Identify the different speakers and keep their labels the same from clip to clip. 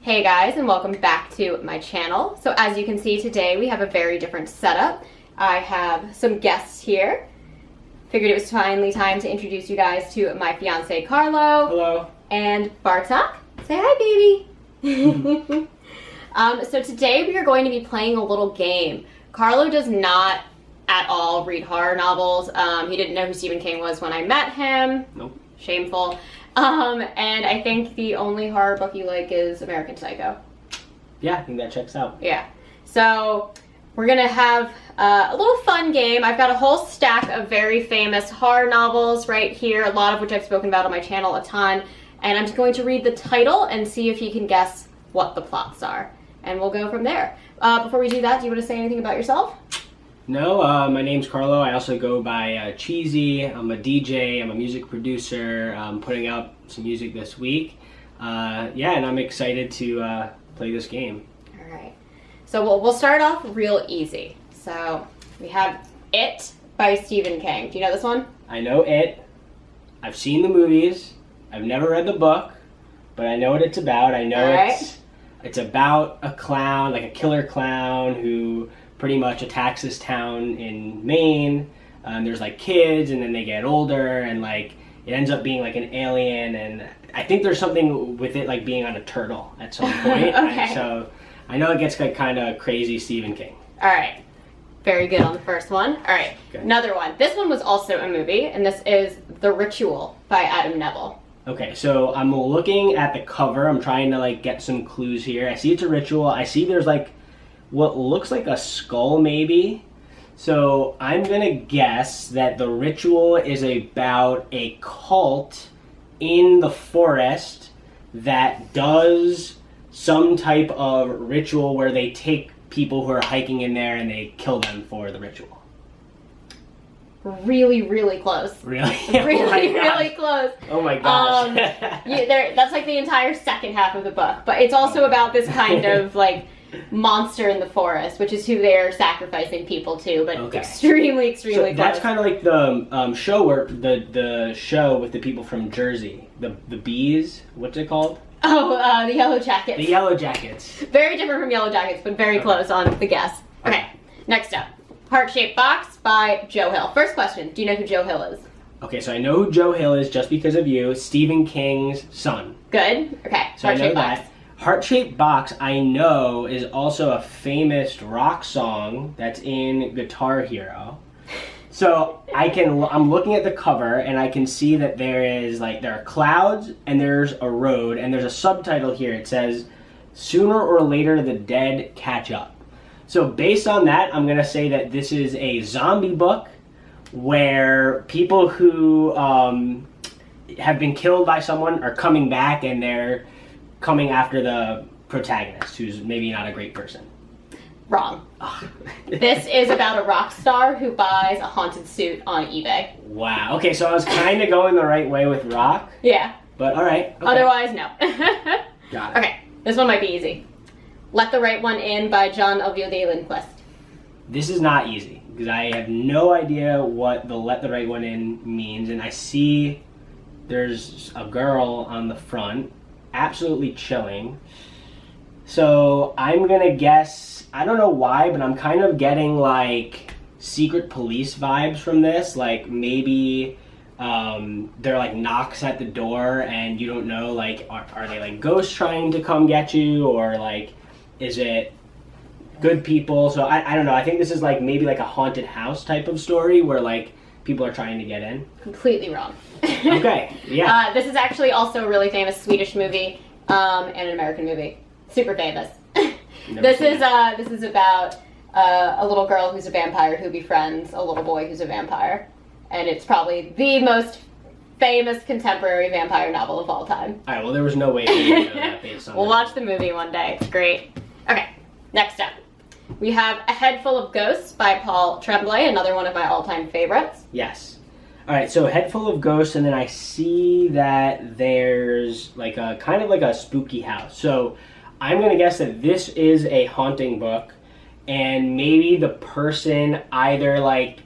Speaker 1: Hey guys, and welcome back to my channel. So as you can see today, we have a very different setup. I have some guests here. Figured it was finally time to introduce you guys to my fiance Carlo.
Speaker 2: Hello.
Speaker 1: And Bartok. Say hi, baby. So today we are going to be playing a little game. Carlo does not at all read horror novels. He didn't know who Stephen King was when I met him.
Speaker 2: Nope.
Speaker 1: Shameful. And I think the only horror book you like is American Psycho.
Speaker 2: Yeah, I think that checks out.
Speaker 1: Yeah. So we're gonna have a little fun game. I've got a whole stack of very famous horror novels right here, a lot of which I've spoken about on my channel a ton. And I'm just going to read the title and see if you can guess what the plots are. And we'll go from there. Before we do that, do you want to say anything about yourself?
Speaker 2: No, my name's Carlo. I also go by Cheesy. I'm a DJ. I'm a music producer. I'm putting out some music this week. Yeah, and I'm excited to play this game.
Speaker 1: All right. So we'll start off real easy. So we have It by Stephen King. Do you know this one?
Speaker 2: I know It. I've seen the movies. I've never read the book, but I know what it's about. I know it's about a clown, like a killer clown who pretty much attacks this town in Maine. There's like kids, and then they get older, and like it ends up being like an alien, and I think there's something with it like being on a turtle at some point.
Speaker 1: Okay.
Speaker 2: So I know it gets like kind of crazy Stephen King.
Speaker 1: All right. Very good on the first one. All right.
Speaker 2: Okay.
Speaker 1: Another one. This one was also a movie, and this is The Ritual by Adam Neville.
Speaker 2: Okay, so I'm looking at the cover. I'm trying to like get some clues here. I see it's a ritual. I see there's like what looks like a skull maybe. So I'm gonna guess that The Ritual is about a cult in the forest that does some type of ritual where they take people who are hiking in there and they kill them for the ritual.
Speaker 1: Really, really close.
Speaker 2: Really?
Speaker 1: Really close.
Speaker 2: Oh my gosh.
Speaker 1: That's like the entire second half of the book. But it's also about this kind of like monster in the forest, which is who they're sacrificing people to, but extremely
Speaker 2: So
Speaker 1: close.
Speaker 2: that's kind of like the show where the show with the people from Jersey, the bees. What's it called?
Speaker 1: Oh, the Yellow Jackets.
Speaker 2: The Yellow Jackets.
Speaker 1: Very different from Yellow Jackets, but very close on the guess. Okay, next up. Heart-Shaped Box by Joe Hill. First question, do you know who Joe Hill is?
Speaker 2: Okay, so I know who Joe Hill is just because of you. Stephen King's son.
Speaker 1: Good. Okay,
Speaker 2: So I know that. Heart-Shaped Box, I know, is also a famous rock song that's in Guitar Hero. So I'm looking at the cover and I can see that there are clouds and there's a road and there's a subtitle here. It says, "Sooner or later the dead catch up." So based on that, I'm gonna say that this is a zombie book where people who have been killed by someone are coming back and they're coming after the protagonist, who's maybe not a great person.
Speaker 1: Wrong. This is about a rock star who buys a haunted suit on eBay.
Speaker 2: Wow. Okay, so I was kind of going the right way with rock.
Speaker 1: Yeah.
Speaker 2: But all right. Okay.
Speaker 1: Otherwise, no.
Speaker 2: Got it.
Speaker 1: Okay, this one might be easy. Let the Right One In by John Alvilde Lindquist.
Speaker 2: This is not easy because I have no idea what the "Let the Right One In" means, and I see there's a girl on the front, absolutely chilling. So I'm gonna guess, I don't know why, but I'm kind of getting like Secret Police vibes from this. Like maybe there are like knocks at the door and you don't know, like are they like ghosts trying to come get you, or like is it good people? So I don't know. I think this is like maybe like a haunted house type of story where like people are trying to get in. Completely
Speaker 1: wrong.
Speaker 2: Okay, yeah.
Speaker 1: This is actually also a really famous Swedish movie and an American movie. Super famous. This is about a little girl who's a vampire who befriends a little boy who's a vampire, and it's probably the most famous contemporary vampire novel of all time.
Speaker 2: All right. Well, there was no way to know that based on.
Speaker 1: We'll watch the movie one day. It's great. Okay. Next up, we have A Head Full of Ghosts by Paul Tremblay, another one of my all-time favorites.
Speaker 2: Yes. All right, so Head Full of Ghosts, and then I see that there's like a kind of like a spooky house. So I'm gonna guess that this is a haunting book, and maybe the person either like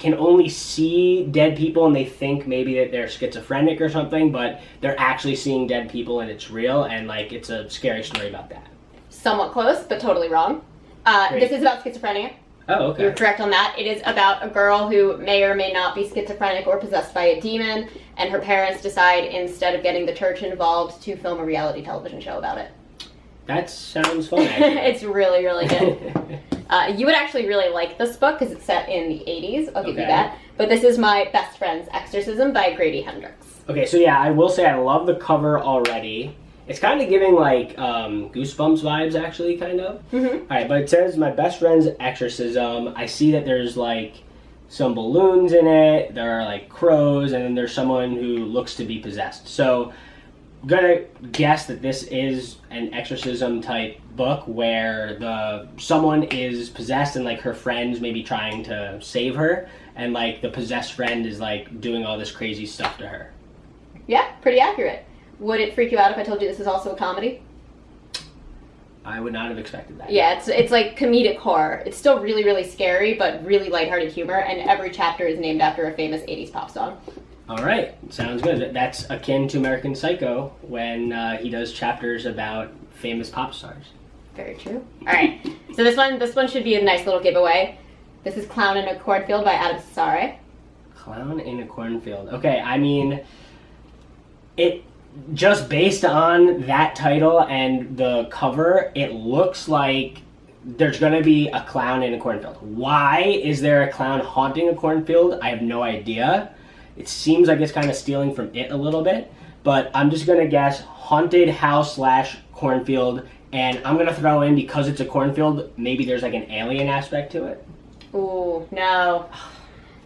Speaker 2: can only see dead people and they think maybe that they're schizophrenic or something, but they're actually seeing dead people and it's real, and like it's a scary story about that.
Speaker 1: Somewhat close, but totally wrong. This is about schizophrenia.
Speaker 2: Oh, okay.
Speaker 1: You're correct on that. It is about a girl who may or may not be schizophrenic or possessed by a demon, and her parents decide, instead of getting the church involved, to film a reality television show about it.
Speaker 2: That sounds fun, actually.
Speaker 1: It's really, really good. You would actually really like this book because it's set in the 80s. I'll give you that. But this is my best friend's Exorcism by Grady Hendrix.
Speaker 2: Okay, so yeah, I will say I love the cover already. It's kind of giving like Goosebumps vibes, actually, kind of.
Speaker 1: Mm-hmm.
Speaker 2: All right, but it says my best friend's Exorcism. I see that there's like some balloons in it. There are like crows, and then there's someone who looks to be possessed. So I'm gonna guess that this is an exorcism type book where someone is possessed and like her friends may be trying to save her, and like the possessed friend is like doing all this crazy stuff to her.
Speaker 1: Yeah, pretty accurate. Would it freak you out if I told you this is also a comedy?
Speaker 2: I would not have expected that.
Speaker 1: Yeah, it's like comedic horror. It's still really, really scary, but really lighthearted humor, and every chapter is named after a famous 80s pop song.
Speaker 2: All right, sounds good. That's akin to American Psycho when he does chapters about famous pop stars.
Speaker 1: Very true. All right, so this one should be a nice little giveaway. This is Clown in a Cornfield by Adam Cesare.
Speaker 2: Clown in a Cornfield. Okay, I mean, it just based on that title and the cover, it looks like there's going to be a clown in a cornfield. Why is there a clown haunting a cornfield? I have no idea. It seems like it's kind of stealing from it a little bit, but I'm just going to guess haunted house / cornfield, and I'm going to throw in, because it's a cornfield, maybe there's like an alien aspect to it.
Speaker 1: Ooh, no.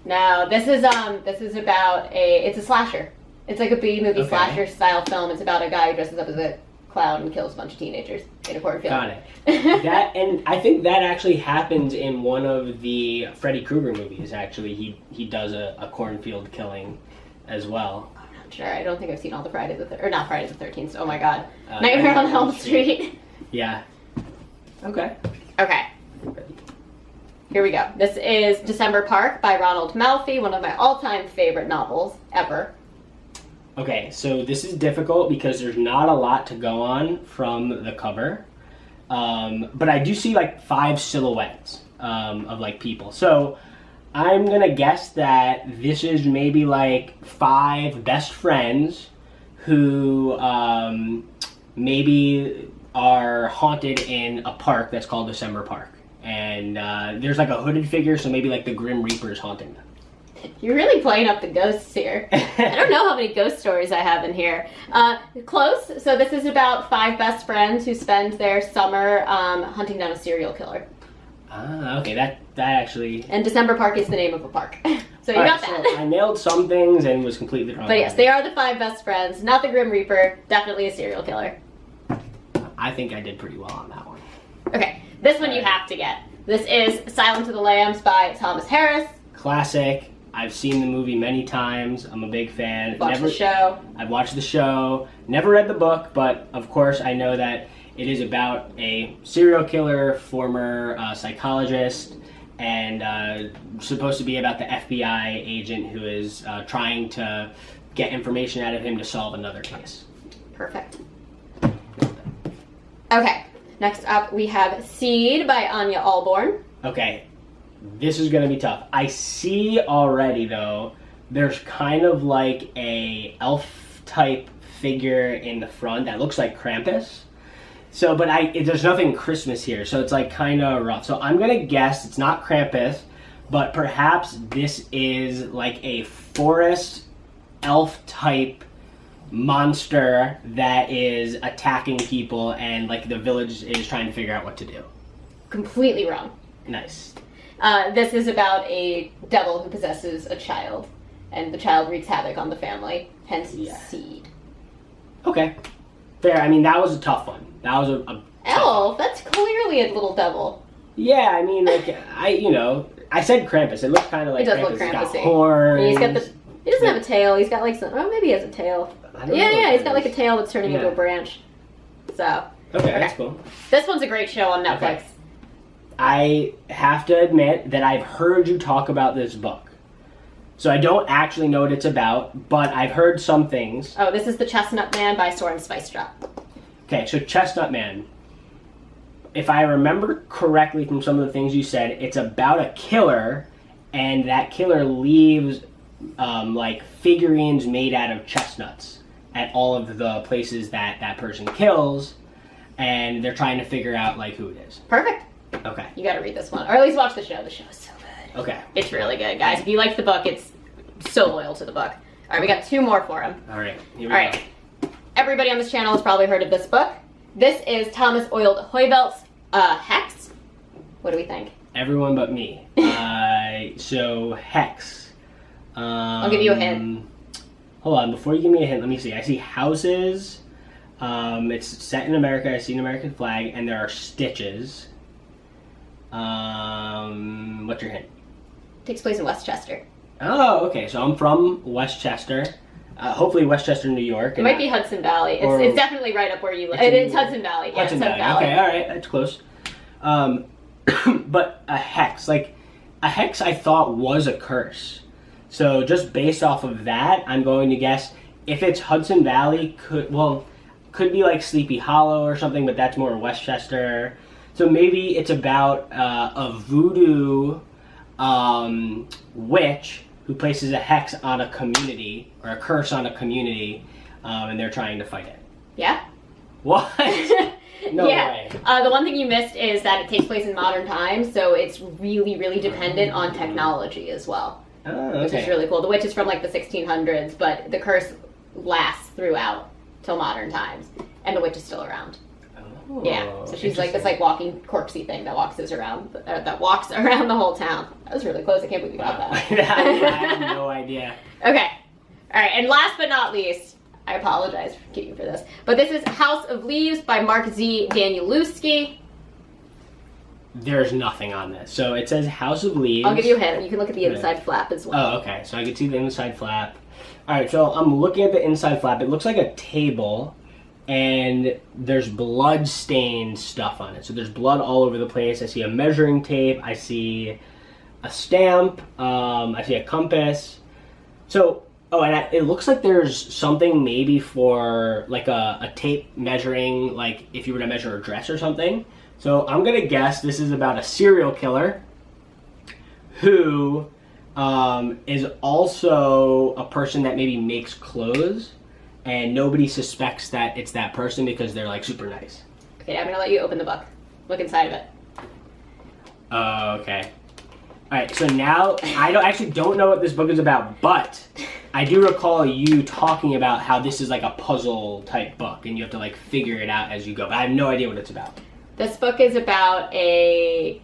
Speaker 1: No, this is about it's a slasher. It's like a B-movie slasher style film. It's about a guy who dresses up as a clown and kills a bunch of teenagers in a cornfield.
Speaker 2: Got it. And I think that actually happens in one of the Freddy Krueger movies. Actually, he does a cornfield killing as well.
Speaker 1: I'm not sure. I don't think I've seen all the Fridays the 13th. Oh my God, Nightmare on Elm Street.
Speaker 2: Yeah. Okay.
Speaker 1: Okay. Here we go. This is December Park by Ronald Malfi, one of my all-time favorite novels ever.
Speaker 2: Okay, so this is difficult because there's not a lot to go on from the cover. But I do see like 5 silhouettes of like people. So I'm gonna guess that this is maybe like 5 best friends who maybe are haunted in a park that's called December Park. And there's like a hooded figure, so maybe like the Grim Reaper is haunting them.
Speaker 1: You're really playing up the ghosts here. I don't know how many ghost stories I have in here. Close. So this is about 5 best friends who spend their summer hunting down a serial killer.
Speaker 2: Ah, okay, that actually...
Speaker 1: And December Park is the name of a park. So you got that.
Speaker 2: So I nailed some things and was completely wrong.
Speaker 1: But yes, they are the 5 best friends. Not the Grim Reaper. Definitely a serial killer.
Speaker 2: I think I did pretty well on that one.
Speaker 1: Okay, this one you have to get. This is Silence of the Lambs by Thomas Harris.
Speaker 2: Classic. I've seen the movie many times. I'm a big fan.
Speaker 1: Watched the show.
Speaker 2: I've watched the show. Never read the book, but of course I know that it is about a serial killer, former psychologist, and supposed to be about the FBI agent who is trying to get information out of him to solve another case.
Speaker 1: Perfect. Okay, next up we have Seed by Ania Ahlborn.
Speaker 2: Okay. This is going to be tough. I see already, though, there's kind of like a elf-type figure in the front that looks like Krampus. So, but there's nothing Christmas here, so it's like kind of rough. So I'm going to guess it's not Krampus, but perhaps this is like a forest elf-type monster that is attacking people, and like the village is trying to figure out what to do.
Speaker 1: Completely wrong.
Speaker 2: Nice.
Speaker 1: This is about a devil who possesses a child, and the child wreaks havoc on the family, hence Seed. Okay.
Speaker 2: Fair. I mean, that was a tough one. That was a
Speaker 1: elf? That's clearly a little devil.
Speaker 2: Yeah, I mean, like, I said Krampus. It looks kind of like
Speaker 1: it does
Speaker 2: Krampus.
Speaker 1: Look Krampus-y.
Speaker 2: He's got horns.
Speaker 1: He doesn't have a tail. He's got like some, maybe he has a tail. Yeah, he's got like a tail that's turning into a branch. So.
Speaker 2: Okay, that's cool.
Speaker 1: This one's a great show on Netflix.
Speaker 2: Okay. I have to admit that I've heard you talk about this book. So I don't actually know what it's about, but I've heard some things.
Speaker 1: Oh, this is The Chestnut Man by Soren Sveistrup.
Speaker 2: Okay, so Chestnut Man. If I remember correctly from some of the things you said, it's about a killer, and that killer leaves like figurines made out of chestnuts at all of the places that that person kills, and they're trying to figure out like who it is.
Speaker 1: Perfect.
Speaker 2: Okay.
Speaker 1: You gotta read this one, or at least watch the show. The show is so good.
Speaker 2: Okay.
Speaker 1: It's really good, guys. If you liked the book, it's so loyal to the book. All right, we got 2 more for him.
Speaker 2: All right. Here we
Speaker 1: All right. Everybody on this channel has probably heard of this book. This is Thomas Olde Heuvelt's Hex. What do we think?
Speaker 2: Everyone but me. So Hex.
Speaker 1: I'll give you a hint.
Speaker 2: Hold on, before you give me a hint, let me see. I see houses. It's set in America. I see an American flag, and there are stitches. What's your hint?
Speaker 1: Takes place in Westchester.
Speaker 2: Oh, okay. So I'm from Westchester. Hopefully Westchester, New York.
Speaker 1: It might be Hudson Valley. It's definitely right up where you live. It's Hudson Valley. Yeah,
Speaker 2: Hudson Valley. Okay, all right, that's close. But a hex, like a hex, I thought was a curse. So just based off of that, I'm going to guess if it's Hudson Valley, could be like Sleepy Hollow or something, but that's more Westchester. So maybe it's about a voodoo witch who places a hex on a community, or a curse on a community, and they're trying to fight it.
Speaker 1: Yeah?
Speaker 2: What? No way.
Speaker 1: The one thing you missed is that it takes place in modern times, so it's really, really dependent on technology as well.
Speaker 2: Oh, okay.
Speaker 1: Which is really cool. The witch is from like the 1600s, but the curse lasts throughout till modern times, and the witch is still around.
Speaker 2: Oh,
Speaker 1: yeah, so she's like this like walking corpsey thing that walks around the whole town. That was really close. I can't believe you got that.
Speaker 2: I have no idea.
Speaker 1: Okay, all right, and last but not least, I apologize for you for this, but this is House of Leaves by Mark Z. Danielewski.
Speaker 2: There's nothing on this. So it says House of Leaves.
Speaker 1: I'll give you a hint. You can look at the inside flap as well.
Speaker 2: Oh, okay. So I can see the inside flap. All right, so I'm looking at the inside flap. It looks like a table, and there's blood-stained stuff on it. So there's blood all over the place. I see a measuring tape. I see a stamp. I see a compass. So, and it looks like there's something maybe for like a tape measuring, like if you were to measure a dress or something. So I'm going to guess this is about a serial killer who is also a person that maybe makes clothes, and nobody suspects that it's that person because they're like super nice.
Speaker 1: Okay, I'm going to let you open the book. Look inside of it.
Speaker 2: Okay. All right, so now I actually don't know what this book is about, but I do recall you talking about how this is like a puzzle type book, and you have to like figure it out as you go. But I have no idea what it's about.
Speaker 1: This book is about a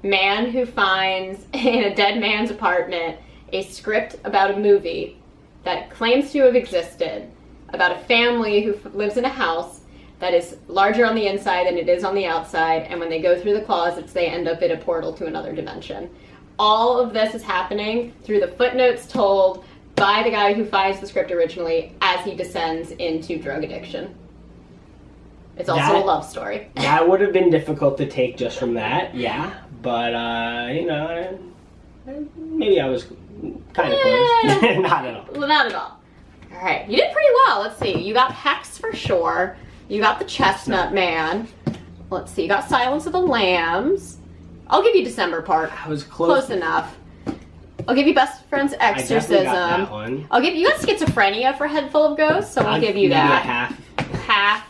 Speaker 1: man who finds in a dead man's apartment a script about a movie that claims to have existed, about a family who lives in a house that is larger on the inside than it is on the outside, and when they go through the closets, they end up in a portal to another dimension. All of this is happening through the footnotes told by the guy who finds the script originally as he descends into drug addiction. It's also a love story.
Speaker 2: That would have been difficult to take just from that, yeah. But, maybe I was kind of close. Not at all.
Speaker 1: Well, not at all. All right, you did pretty well. Let's see. You got Hex for sure. You got the Chestnut Man. Let's see. You got Silence of the Lambs. I'll give you December Park.
Speaker 2: I was close.
Speaker 1: Close enough. I'll give you Best Friend's Exorcism.
Speaker 2: I got that one.
Speaker 1: I'll give you got Schizophrenia for Head Full of Ghosts, so I'll give you that.
Speaker 2: Maybe a half.
Speaker 1: Half.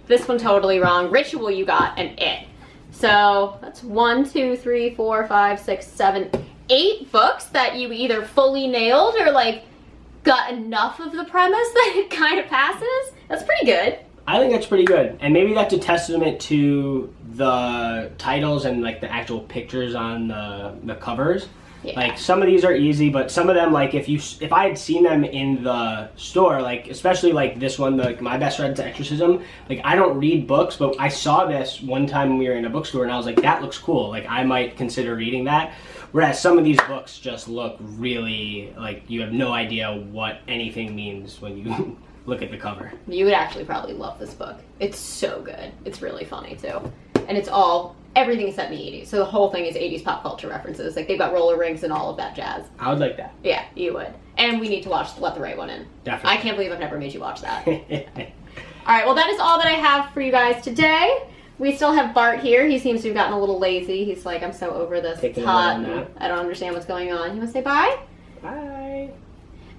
Speaker 1: This one totally wrong. Ritual you got, and It. So that's 1, 2, 3, 4, 5, 6, 7, 8 books that you either fully nailed or like got enough of the premise that it kind of passes. That's pretty good.
Speaker 2: I think that's pretty good. And maybe that's a testament to the titles and like the actual pictures on the covers. Yeah. Like some of these are easy, but some of them, like if I had seen them in the store, like especially like this one, like My Best Friend's Exorcism, like I don't read books, but I saw this one time when we were in a bookstore and I was like, that looks cool. Like I might consider reading that. Whereas some of these books just look really like you have no idea what anything means when you look at the cover.
Speaker 1: You would actually probably love this book. It's so good. It's really funny too. And it's all everything's set in the 80s. So the whole thing is 80s pop culture references. Like they've got roller rinks and all of that jazz.
Speaker 2: I would like that.
Speaker 1: Yeah, you would. And we need to watch Let the Right One In.
Speaker 2: Definitely.
Speaker 1: I can't believe I've never made you watch that. All right, well, that is all that I have for you guys today. We still have Bart here. He seems to have gotten a little lazy. He's like, I'm so over this. It's hot. I don't understand what's going on. You want to say bye?
Speaker 2: Bye.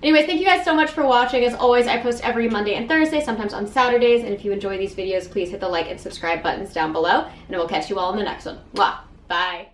Speaker 1: Anyways, thank you guys so much for watching. As always, I post every Monday and Thursday, sometimes on Saturdays. And if you enjoy these videos, please hit the like and subscribe buttons down below. And we'll catch you all in the next one. Mwah. Bye.